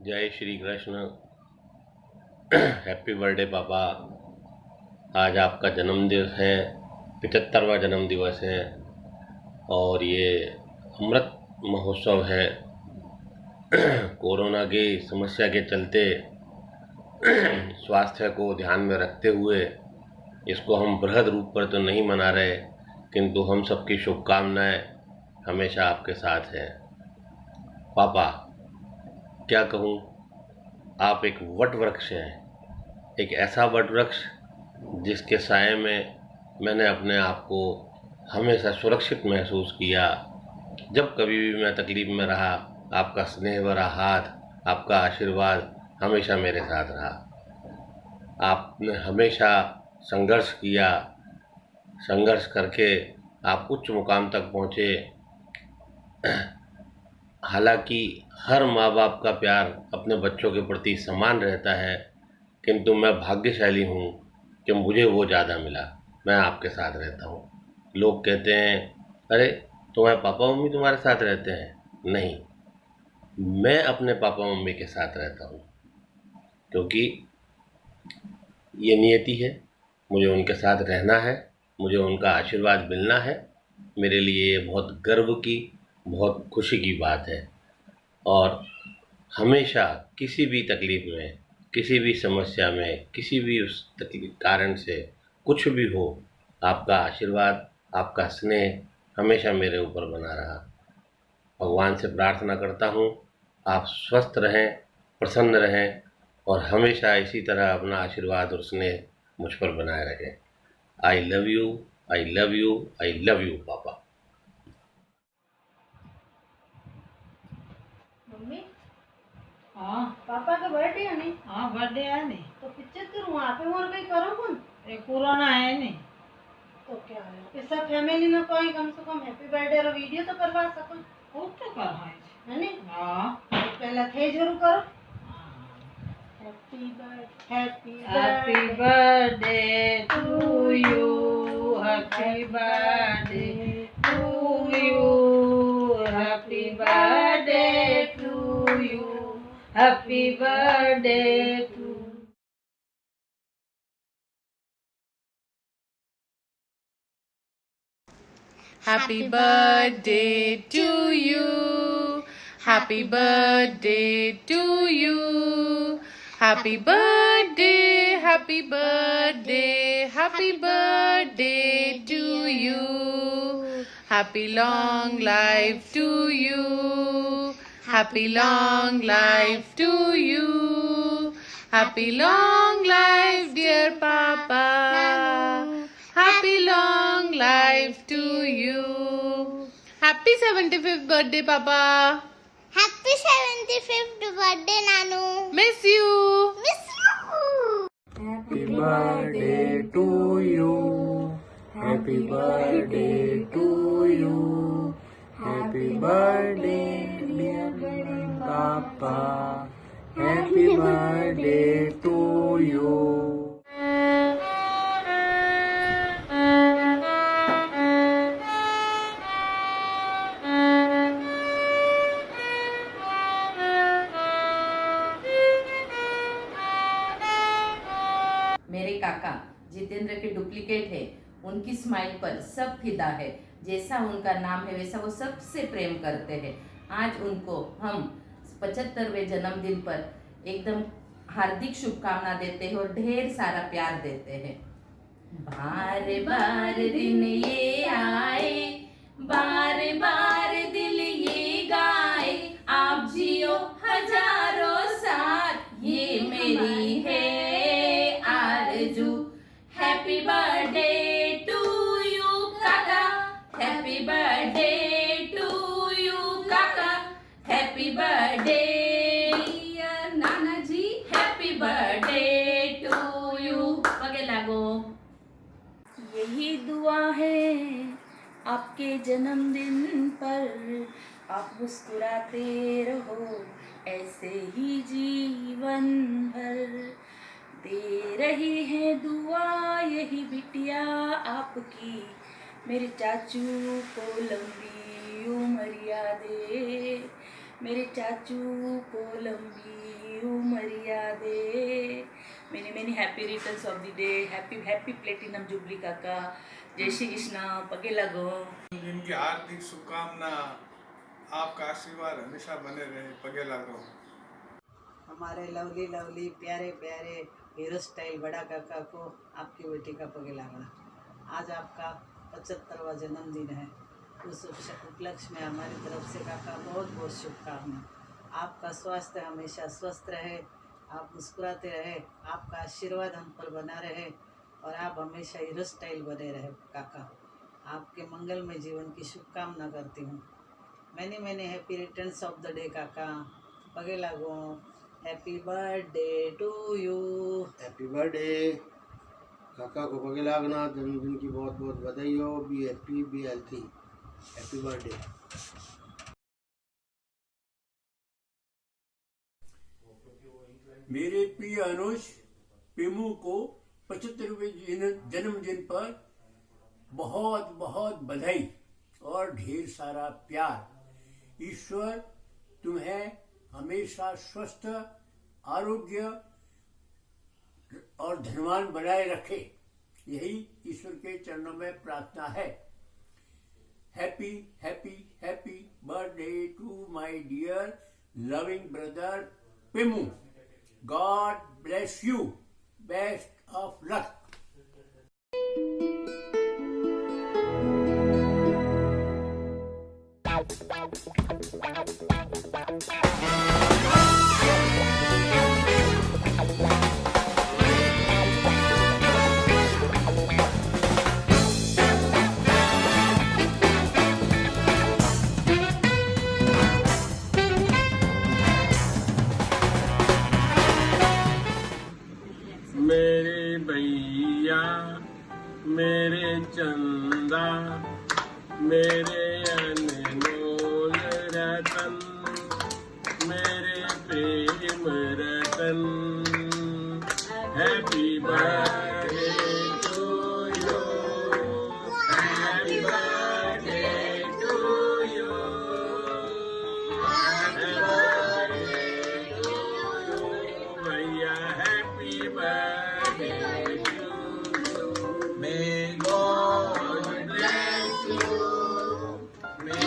जय Shri Krishna. Happy birthday पापा। आज आपका जन्मदिवस है, 75वां जन्म दिवस है और ये अमृत महोत्सव है। कोरोना की समस्या के चलते स्वास्थ्य को ध्यान में रखते हुए इसको हम बृहद रूप पर तो नहीं मना रहे, किंतु हम सबकी शुभकामनाएं हमेशा आपके साथ हैं। पापा क्या कहूँ, आप एक वट वृक्ष हैं, एक ऐसा वट वृक्ष जिसके साए में मैंने अपने आप को हमेशा सुरक्षित महसूस किया। जब कभी भी मैं तकलीफ में रहा, आपका स्नेह भरा हाथ, आपका आशीर्वाद हमेशा मेरे साथ रहा। आपने हमेशा संघर्ष किया, संघर्ष करके आप उच्च मुकाम तक पहुँचे। हालांकि हर माँ बाप का प्यार अपने बच्चों के प्रति समान रहता है, किंतु मैं भाग्यशाली हूँ कि मुझे वो ज़्यादा मिला। मैं आपके साथ रहता हूँ। लोग कहते हैं, अरे तुम्हारे पापा मम्मी तुम्हारे साथ रहते हैं। नहीं, मैं अपने पापा मम्मी के साथ रहता हूँ, क्योंकि ये नियति है। मुझे उनके साथ रहना है, मुझे उनका आशीर्वाद मिलना है। मेरे लिए ये बहुत गर्व की, बहुत खुशी की बात है। और हमेशा किसी भी तकलीफ में, किसी भी समस्या में, किसी भी उस कारण से कुछ भी हो, आपका आशीर्वाद, आपका स्नेह हमेशा मेरे ऊपर बना रहा। भगवान से प्रार्थना करता हूँ आप स्वस्थ रहें, प्रसन्न रहें और हमेशा इसी तरह अपना आशीर्वाद और स्नेह मुझ पर बनाए रखें। I love you, I love you, I love you पापा। मम्मी, हाँ पापा का बर्थडे है नहीं? हाँ बर्थडे है नहीं तो 75 वहाँ पे और कहीं करो कौन? कोरोना है नहीं तो क्या है कि सब फैमिली में कोई कम से कम हैप्पी बर्थडे और वीडियो तो करवा सको, वो तो कर है नहीं? हाँ तो पहला थे जरूर करो। Happy happy birthday to you, happy birthday to you, happy birthday to you, happy birthday to. Happy birthday to you. Happy birthday to you. Happy birthday, happy birthday, happy birthday to you. Happy long life to you. Happy long life to you. Happy long life, dear Papa. Happy long life to you. Happy 75th birthday, Papa. Happy 75th birthday, Nanu. Miss you. Miss you. Happy birthday to you. Happy birthday to you. Happy birthday, dear Papa. Happy birthday to you. मेरे काका जितेंद्र के duplicate है। उनकी smile पर सब फिदा है। जैसा उनका नाम है वैसा वो सबसे प्रेम करते हैं। आज उनको हम 75वें जन्मदिन पर एकदम हार्दिक शुभकामना देते हैं और ढेर सारा प्यार देते हैं। बार बार दिन ये आए, बार बार दिल ये गाए, आप जियो हजारों साल, ये मेरी है आरज़ू। हैप्पी बर्थडे टू यू काका, हैप्पी बर्थडे टू यू काका, happy birthday Nana ji, happy birthday to you. पगे लागो। यही दुआ है आपके जन्मदिन पर, आप मुस्कुराते रहो ऐसे ही जीवन भर। दे रही है दुआ यही बिटिया आपकी, मेरे चाचू को लंबी उमरिया दे। मेरे चाचू को लंबी उमरिया दे। Many many happy returns of the day. Happy happy platinum jubilee काका। जय श्री कृष्णा। पगे लगो। जिनकी हार्दिक शुभकामना, आपका आशीर्वाद हमेशा बने रहे। पगे लगो। हमारे लवली लवली प्यारे प्यारे हीरो स्टाइल बड़ा काका को आपकी बेटी का पगे लागना। आज आपका 75वां जन्मदिन है। उस उपलक्ष्य में हमारी तरफ से काका बहुत बहुत शुभकामनाएं। आपका स्वास्थ्य हमेशा स्वस्थ रहे, आप मुस्कुराते रहे, आपका आशीर्वाद हम पर बना रहे और आप हमेशा हीरो स्टाइल बने रहे काका। आपके मंगलमय जीवन की शुभकामना करती हूँ। मैंने happy returns of the day काका। पगे लागो। Happy birthday to you. Happy birthday काका को पगे लागना। जन्मदिन की बहुत बहुत बधाई हो। Be happy, be healthy. Happy birthday. मेरे प्रिय अनुज पेमू को 75वें जन्मदिन पर बहुत बहुत बधाई और ढेर सारा प्यार। ईश्वर तुम्हें हमेशा स्वस्थ, आरोग्य और धनवान बनाए रखे, यही ईश्वर के चरणों में प्रार्थना है। Happy happy happy birthday to my dear loving brother Pemu. God bless you. Best of luck. मेरे भैया, मेरे चंदा, मेरे अनमोल रतन, मेरे प्रेम रतन। Happy birthday to you. Happy birthday to you. Happy birthday to you भैया। Happy birthday to you. May God bless you. May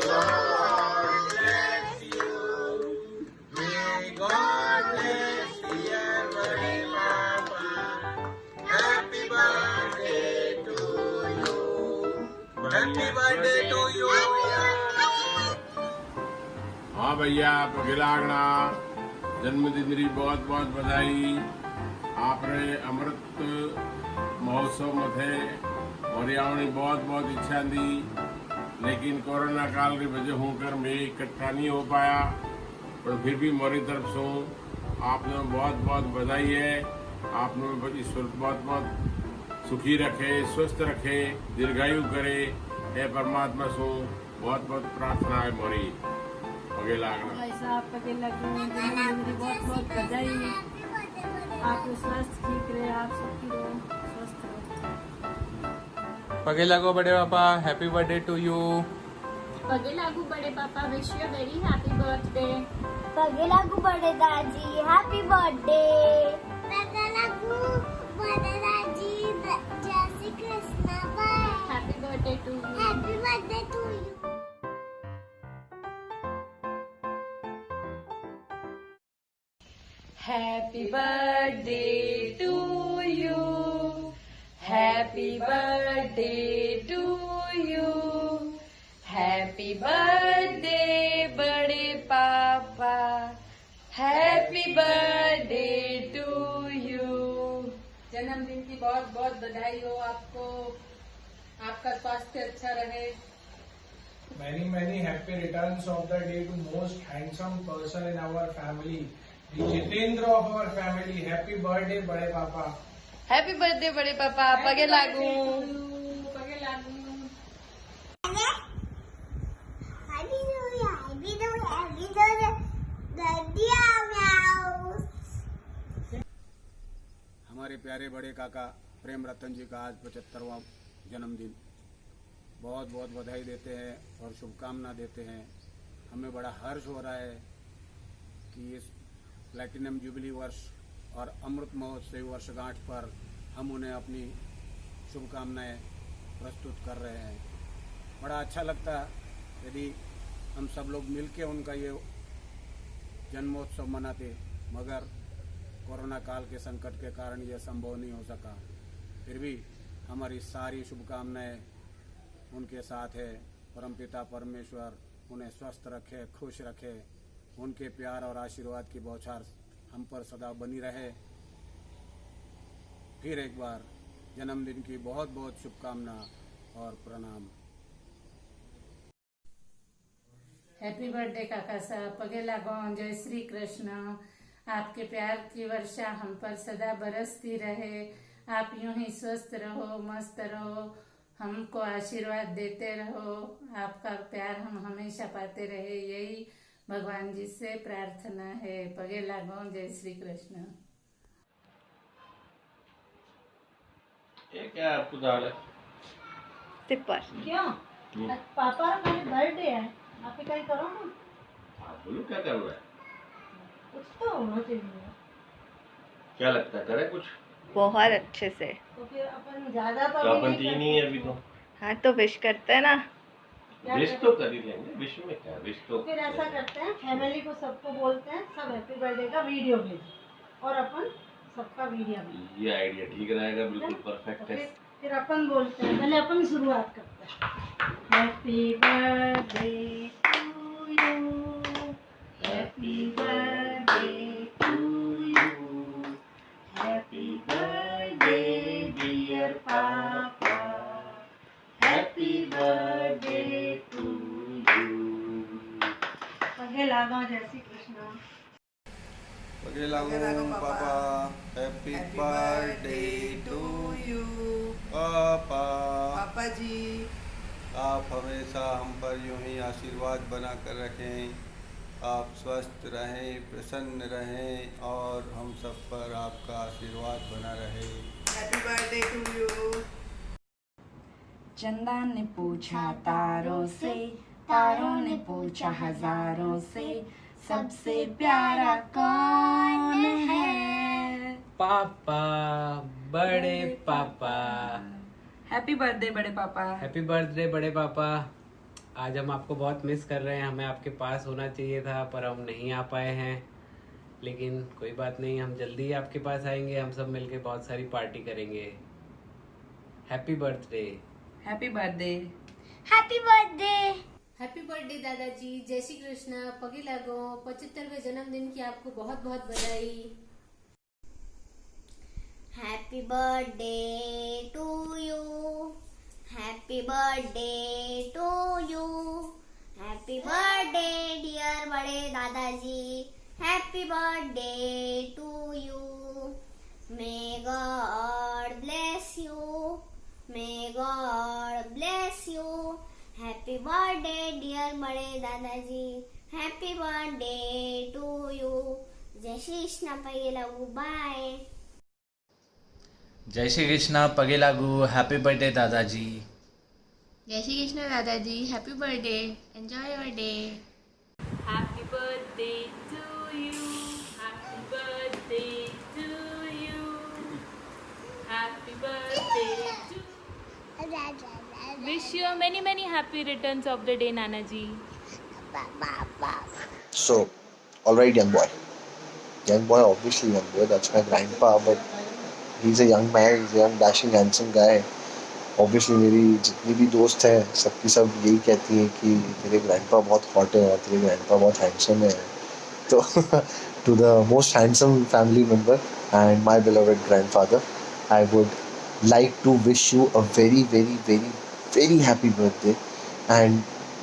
God bless you. May God bless dear बड़े पापा। Happy birthday to you. Happy birthday to you. हाँ भैया, पगे लागना। जन्मदिन की बहुत बहुत बधाई। आपने अमृत महोत्सव में थे और आवनी बहुत बहुत इच्छा थी, लेकिन कोरोना काल की वजह होकर मैं इकट्ठा नहीं हो पाया, पर फिर भी मेरी तरफ से आपने बहुत बहुत बधाई है। आपने ईश्वर बहुत बहुत सुखी रखे, स्वस्थ रखे, दीर्घायु करे, हे परमात्मा से बहुत बहुत प्रार्थना है मोरी। पगे लागना। भाई साहब पगे लगो। जन्मदिन की बहुत बहुत बधाई। आपको स्वास्थ्य ठीक रहे, आप सुखी रहो, स्वस्थ रहो। पगे लागो बड़े पापा। Happy birthday to you. पगे लागू बड़े पापा। Wish you very happy birthday. पगे लागू बड़े दादी। Happy birthday. पगे लागू बड़े दादी। जय Shri Krishna. Bye. Happy birthday to you. Happy birthday to you. Happy birthday to you. Happy birthday to you. Happy birthday बड़े पापा. Happy birthday to you. जन्मदिन की बहुत बहुत बधाई हो आपको। आपका स्वास्थ्य अच्छा रहे। Many happy returns of the day to most handsome person in our family, the Jitendra of our family. Happy birthday, बड़े पापा. Happy birthday बड़े पापा. पगे लागू. पगे लागू। हमारे प्यारे बड़े काका प्रेम रतन जी का आज 75वां जन्मदिन। बहुत बहुत बधाई देते हैं और शुभकामना देते हैं। हमें बड़ा हर्ष हो रहा है कि इस प्लैटिनम जुबली वर्ष और अमृत महोत्सव वर्षगांठ पर हम उन्हें अपनी शुभकामनाएं प्रस्तुत कर रहे हैं। बड़ा अच्छा लगता यदि हम सब लोग मिलके उनका ये जन्मोत्सव मनाते, मगर कोरोना काल के संकट के कारण यह संभव नहीं हो सका। फिर भी हमारी सारी शुभकामनाएं उनके साथ है। परमपिता परमेश्वर उन्हें स्वस्थ रखे, खुश रखे, उनके प्यार और आशीर्वाद की बौछार हम पर सदा बनी रहे। फिर एक बार जन्मदिन की बहुत बहुत शुभकामना और प्रणाम। हैप्पी बर्थडे काका साहब, पगे लागो। जय श्री कृष्ण। आपके प्यार की वर्षा हम पर सदा बरसती रहे। आप यूं ही स्वस्थ रहो, मस्त रहो, हमको आशीर्वाद देते रहो। आपका प्यार हम हमेशा पाते रहे, यही भगवान जी से प्रार्थना है। पगे लागो। जय श्री कृष्ण। ये क्या आपको दाल है? सिपर क्यों? पापा का बर्थडे है, आप कहीं करो ना। आप बोलो क्या कर रहा है? कुछ तो होना चाहिए। क्या लगता है करे कुछ? बहुत अच्छे से। तो फिर अपन ज्यादा तो अपन तीन ही है अभी तो। हाँ तो विश करते हैं ना। विश तो कर ही लेंगे, विश में क्या, विश तो फिर ऐसा करते हैं, फैमिली को सबको बोलते हैं, सब हैप्पी बर्थडे का वीडियो भेजो और अपन सबका वीडियो भेजो। ये आइडिया ठीक रहेगा, बिल्कुल परफेक्ट है। फिर अपन बोलते हैं, पहले अपन शुरुआत करते हैं। Happy birthday to you, happy birthday to you, happy birthday dear पापा, हैप्पी बर्थडे टू यू। पगे लागो। जय श्री कृष्ण। पगे लागो पापा। हैप्पी बर्थडे टू यू पापा। पापा जी आप हमेशा हम पर यूं ही आशीर्वाद बना कर रखें। आप स्वस्थ रहें, प्रसन्न रहें और हम सब पर आपका आशीर्वाद बना रहे। Happy birthday to you. Chanda ने पूछा तारों से, तारों ने पूछा हजारों से, सबसे प्यारा कौन है? पापा, बड़े पापा। हैप्पी बर्थडे बड़े पापा। हैप्पी बर्थडे बड़े पापा। आज हम आपको बहुत मिस कर रहे हैं। हमें आपके पास होना चाहिए था पर हम नहीं आ पाए हैं, लेकिन कोई बात नहीं, हम जल्दी ही आपके पास आएंगे। हम सब मिलके बहुत सारी पार्टी करेंगे। Happy birthday. Happy birthday. Happy birthday. Happy birthday दादाजी। जय श्री कृष्ण। पगे लागो। 75वें जन्मदिन की आपको बहुत बहुत बधाई। Happy birthday to you, happy birthday to you, happy birthday dear बड़े दादाजी, happy birthday to you. May God bless you, may God bless you. Happy birthday dear बड़े दादाजी, हैप्पी बर्थडे टू यू। जय श्री कृष्ण। पगे लागू। बाय। जय श्री कृष्ण। पगे लागू। हैप्पी बर्थडे दादाजी। जय श्री कृष्ण दादाजी। Happy birthday. Enjoy your day. Happy birthday to you, happy birthday to you, happy birthday to. Wish you many many happy returns of the day, Nana ji. So, alright, young boy. Young boy, obviously young boy. That's my grandpa, but he's a young man. He's a young, dashing, handsome guy. Obviously, मेरी जितनी भी दोस्त हैं, सबकी सब यही कहती हैं कि तेरे grandpa बहुत hot है और तेरे grandpa बहुत handsome है. तो to the most handsome family member and my beloved grandfather, I would like to wish you a very very very very happy birthday. And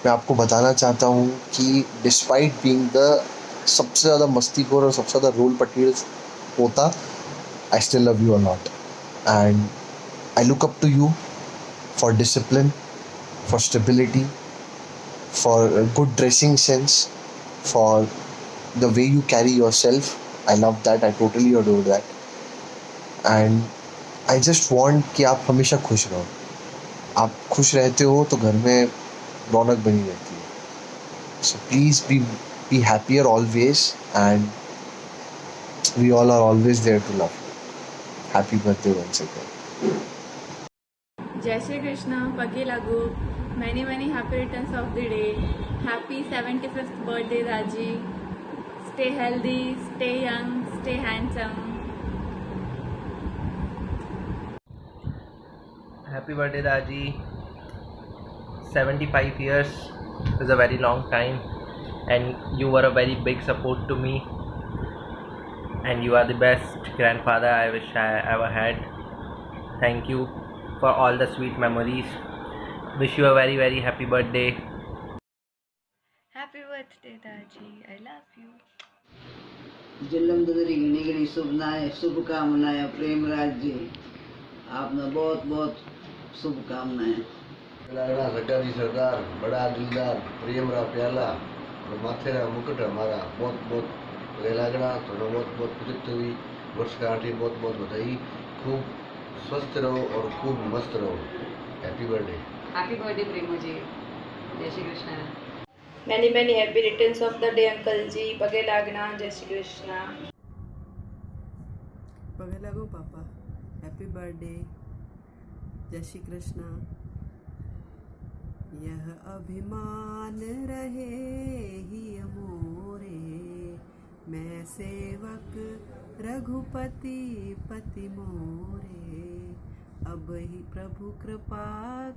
मैं आपको बताना चाहता हूँ कि डिस्पाइट बीइंग द सबसे ज़्यादा मस्तीखोर और सबसे ज़्यादा रोल पटेल होता, I still love you a lot and I look up to you for discipline, for stability, for good dressing sense, for the way you carry yourself. I love that, I totally adore that and I just want कि आप हमेशा खुश रहो. आप खुश रहते हो तो घर में रौनक बनी रहती है. So please be happier always, and we all are always there to love you. Happy birthday once again. जय श्री कृष्ण पगे लागू many happy returns of the day. Happy 75th birthday Daji. Stay healthy, stay young, stay handsome. Happy birthday Daji. 75 years is a very long time, and you were a very big support to me, and you are the best grandfather I wish I ever had. Thank you for all the sweet memories. Wish you a very happy birthday. Happy birthday Daji, I love you. जन्मदिन की घनी घनी शुभकामनाएं प्रेमराज जी, आपने बहुत बहुत शुभकामनाएं। लागना सरकारी सरदार बड़ा दिलदार प्रेमरा प्याला और माथेरा मुकुट हमारा बहुत बहुत लागना तो बहुत बहुत पचहत्तरवीं वर्षगांठ की बहुत बहुत बधाई। खूब स्वस्थ रहो और खूब मस्त रहो। Happy birthday. Happy birthday Premo ji. जय Shri Krishna. Many happy returns of the day uncle ji. पगे लागना। जय श्री कृष्ण। पगे लागो पापा। Happy birthday. जय श्री कृष्ण। यह अभिमान रहे ही मोरे, मैं सेवक रघुपति पति मोरे। अब ही प्रभु कृपा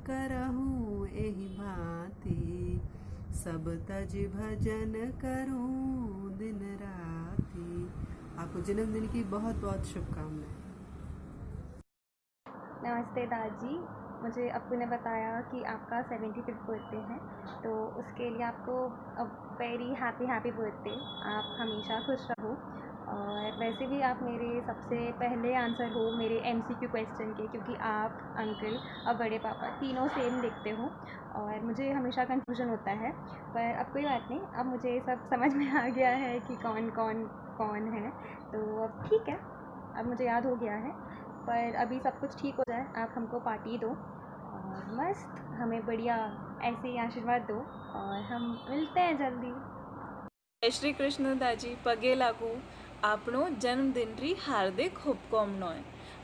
करहूँ एहि भांति, सब तज भजन करूँ दिन राति। आपको जन्मदिन की बहुत बहुत शुभकामनाएं। नमस्ते दादी। मुझे अप्पू ने बताया कि आपका 75th बर्थडे है, तो उसके लिए आपको वेरी हैप्पी बर्थडे। आप हमेशा खुश रहो, और वैसे भी आप मेरे सबसे पहले आंसर हो मेरे MCQ क्वेश्चन के, क्योंकि आप अंकल और बड़े पापा तीनों सेम दिखते हो और मुझे हमेशा कंफ्यूजन होता है। पर अब कोई बात नहीं, अब मुझे सब समझ में आ गया है कि कौन है, तो अब ठीक है, अब मुझे याद हो गया है। पर अभी सब कुछ ठीक हो जाए, आप हमको पार्टी दो और मस्त हमें बढ़िया ऐसे ही आशीर्वाद दो, और हम मिलते हैं जल्दी। जय श्री कृष्ण दाजी। पगे लागू। आपणो जन्मदिन हार्दिक शुभकामनाएं।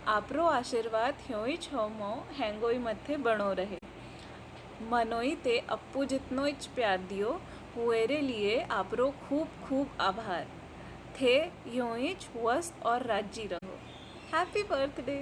आपरो आशीर्वाद ह्योई छोमो हेंगोई मथे बनो रहे। मनोई ते अप्पू जितनो ज प्यार दियो, हुएरे लिए आपरो खूब खूब आभार। थे ह्योई वस्त और राजी रहो। Happy birthday.